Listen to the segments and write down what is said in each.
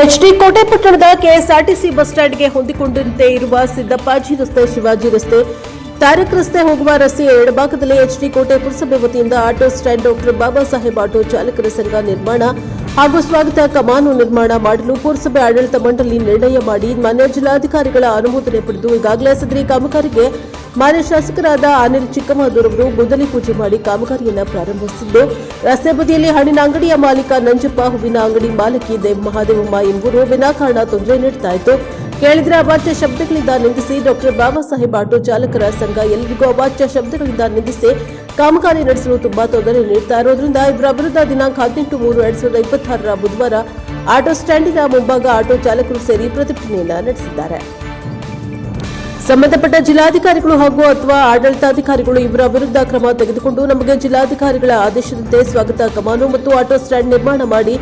HD ಕೋಟೆ ಪಟ್ಟಣದ KSRTC bus ಸ್ಟ್ಯಾಂಡ್ಗೆ ಹೊಂದಿಕೊಂಡಂತೆ ಇರುವ ಸಿದ್ದಪ್ಪಾಜಿ ರಸ್ತೆ, ಶಿವಾಜಿ ರಸ್ತೆ, ತಾರಕ್ ರಸ್ತೆ ಹೋಗುವ ರಸ್ತೆಯ ಎಡಭಾಗದಲ್ಲಿ ಎಚ್ಡಿ ಕೋಟೆ ಪುರಸಭೆ ವತಿಯಿಂದ auto stand doctor Baba Saheb auto ಚಾಲಕರ ಸಂಘ ನಿರ್ಮಾಣ ಹಾಗೂ ಸ್ವಾಗತ ಕಮಾನು ನಿರ್ಮಾಣ ಮಾಡಲು ಪುರಸಭೆ ಆಡಳಿತ ಮಂಡಳಿ ನಿರ್ಣಯ ಮಾಡಿ ಮಾನ್ಯ ಜಿಲ್ಲಾಧಿಕಾರಿಗಳ ಅನುಮೋದನೆ ಪಡೆದು ಈಗಾಗಲೇ ಸದರಿ ಕಾಮಗಾರಿಗೆ ಮಾನ್ಯ ಶಾಸಕರಾದ ಅನಿಲ್ ಚಿಕ್ಕಮಹದೂರ್ ಅವರು ಗುದ್ದಲಿ ಪೂಜೆ ಮಾಡಿ ಕಾಮಗಾರಿಯನ್ನು ಪ್ರಾರಂಭಿಸಿದ್ದು, ರಸ್ತೆ ಬದಿಯಲ್ಲಿ ಹಣ್ಣಿನ ಅಂಗಡಿಯ ಮಾಲೀಕ ನಂಜಪ್ಪ, ಹೂವಿನ ಅಂಗಡಿ ಮಾಲಕಿ ಮಹಾದೇವಮ್ಮ ಎಂಬುವರು ವಿನಾಕಾರಣ ತೊಂದರೆ ನೀಡುತ್ತಾ ಇತ್ತು. ಕೇಳಿದ್ರೆ ಅವಾಚ್ಯ ಶಬ್ದಗಳಿಂದ ನಿಂದಿಸಿ ಡಾಕ್ಟರ್ ಬಾಬಾ ಸಾಹೇಬ್ ಆಟೋ ಚಾಲಕರ ಸಂಘ ಎಲ್ಲರಿಗೂ ಅವಾಚ್ಯ ಶಬ್ದಗಳಿಂದ ನಿಂದಿಸಿ ಕಾಮಗಾರಿ ನಡೆಸಲು ತುಂಬಾ ತೊಂದರೆ ನೀಡುತ್ತಾ ಇರೋದ್ರಿಂದ ಇವರ ವಿರುದ್ಧ ದಿನಾಂಕ 18/3/2026 ಬುಧವಾರ ಆಟೋ ಸ್ಟ್ಯಾಂಡಿನ ಮುಂಭಾಗ ಆಟೋ ಚಾಲಕರು ಸೇರಿ ಪ್ರತಿಭಟನೆಯನ್ನು ನಡೆಸಿದ್ದಾರೆ. ಸಂಬಂಧಪಟ್ಟ ಜಿಲ್ಲಾಧಿಕಾರಿಗಳು ಹಾಗೂ ಅಥವಾ ಆಡಳಿತಾಧಿಕಾರಿಗಳು ಇವರ ವಿರುದ್ಧ ಕ್ರಮ ತೆಗೆದುಕೊಂಡು ನಮಗೆ ಜಿಲ್ಲಾಧಿಕಾರಿಗಳ ಆದೇಶದಂತೆ ಸ್ವಾಗತ ಕಮಾನು ಮತ್ತು ಆಟೋ ಸ್ಟ್ಯಾಂಡ್ ನಿರ್ಮಾಣ ಮಾಡಿ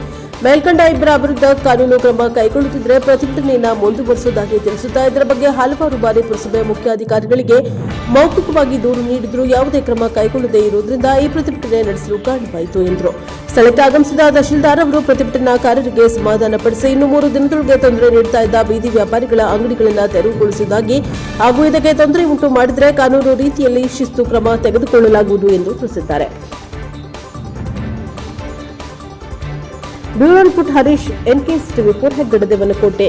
ಮೇಲ್ಕಂಡ ಇಬ್ಬರ ವಿರುದ್ಧ ಕಾನೂನು ಕ್ರಮ ಕೈಗೊಳ್ಳುತ್ತಿದ್ದರೆ ಪ್ರತಿಭಟನೆಯನ್ನು ಮುಂದುವರಿಸುವುದಾಗಿ ತಿಳಿಸುತ್ತಾ ಇದರ ಬಗ್ಗೆ ಹಲವಾರು ಬಾರಿ ಪುರಸಭೆ ಮುಖ್ಯಾಧಿಕಾರಿಗಳಿಗೆ ಮೌಖಿಕವಾಗಿ ದೂರು ನೀಡಿದರೂ ಯಾವುದೇ ಕ್ರಮ ಕೈಗೊಳ್ಳದೇ ಇರುವುದರಿಂದ ಈ ಪ್ರತಿಭಟನೆ ನಡೆಸಲು ಕಾರಣವಾಯಿತು ಎಂದರು. ಸ್ಥಳಕ್ಕೆ ಆಗಮಿಸಿದ ತಹಶೀಲ್ದಾರ್ ಅವರು ಪ್ರತಿಭಟನಾಕಾರರಿಗೆ ಸಮಾಧಾನಪಡಿಸಿ ಇನ್ನು 3 ದಿನದೊಳಗೆ ತೊಂದರೆ ನೀಡುತ್ತಾ ಇದ್ದ ಬೀದಿ ವ್ಯಾಪಾರಿಗಳ ಅಂಗಡಿಗಳನ್ನು ತೆರವುಗೊಳಿಸುವುದಾಗಿ ಹಾಗೂ ಇದಕ್ಕೆ ತೊಂದರೆ ಉಂಟು ಮಾಡಿದರೆ ಕಾನೂನು ರೀತಿಯಲ್ಲಿ ಶಿಸ್ತು ಕ್ರಮ ತೆಗೆದುಕೊಳ್ಳಲಾಗುವುದು ಎಂದು ತಿಳಿಸಿದ್ದಾರೆ. ಬ್ಯೂರೋ ರಿಪೋರ್ಟ್ ಹರೀಶ್, ಎನ್ಕೆಎಸ್ ಟಿವಿ4, ಹೆಗ್ಗಡದೇವನಕೋಟೆ.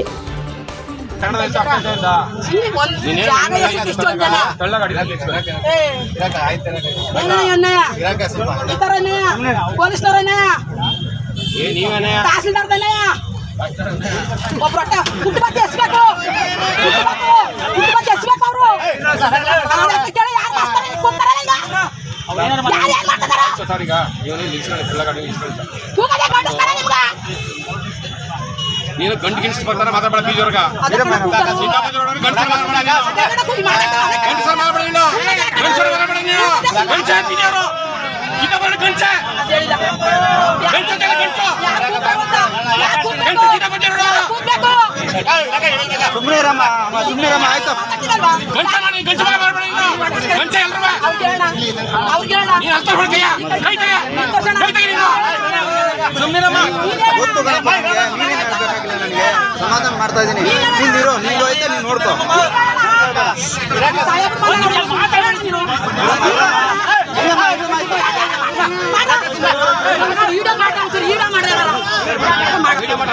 ನೀನು ಗಂಟು ಗಿಣಿಸ್ ಬರ್ತಾರ ಮಾತಾಡ ಬೀಜವರ್ಗ ಸಮಾಧಾನ ಮಾಡ್ತಾ ಇದ್ದೀನಿ. ನೀನು ಐತೆ, ನೀನು ನೋಡ್ಕೋ.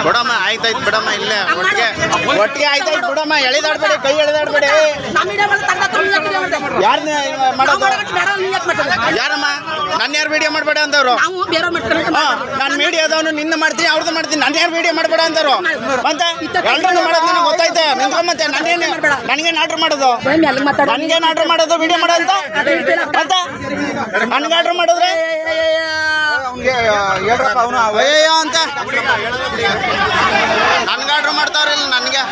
ಬಿಡಮ್ಮ, ಆಯ್ತಾಯ್ತು ಬಿಡಮ್ಮ, ಇಲ್ಲೇ ಒಟ್ಟಿಗೆ ಆಯ್ತಾಯ್ತು ಬಿಡಮ್ಮ. ಎಳೆದಾಡ್ಬೇಡಿ, ಕೈ ಎಳೆದಾಡ್ಬೇಡಿ. ಯಾರಮ್ಮ ನನ್ನ ಯಾರು ವಿಡಿಯೋ ಮಾಡಬೇಡ ಅಂತವ್ರು? ನಾನು ಮೀಡಿಯಾದವನು ನಿನ್ನ ಮಾಡ್ತೀನಿ, ಅವ್ರದ್ದು ಮಾಡ್ತೀನಿ. ನನ್ನ ಯಾರು ವಿಡಿಯೋ ಮಾಡಬೇಡ ಅಂತವ್ರು? ಮತ್ತೆ ಎಲ್ಲರೂ ಮಾಡೋದು ನನಗೆ ಗೊತ್ತೈತೆ. ನಿಂತ್ಕೊಂಬತ್ತೆ ನನಗೇನು ಆರ್ಡರ್ ಮಾಡೋದು? ನನಗೇನು ಆರ್ಡರ್ ಮಾಡೋದು ವಿಡಿಯೋ ಮಾಡೋ ಅಂತ? ಮತ್ತೆ ನನಗೆ ಆರ್ಡರ್ ಮಾಡಿದ್ರೆ ಅಯ್ಯೋ ಅಂತ ನನಗೆ ಆರ್ಡರ್ ಮಾಡ್ತಾವ್ರಿಲ್ಲ. ನನಗೆ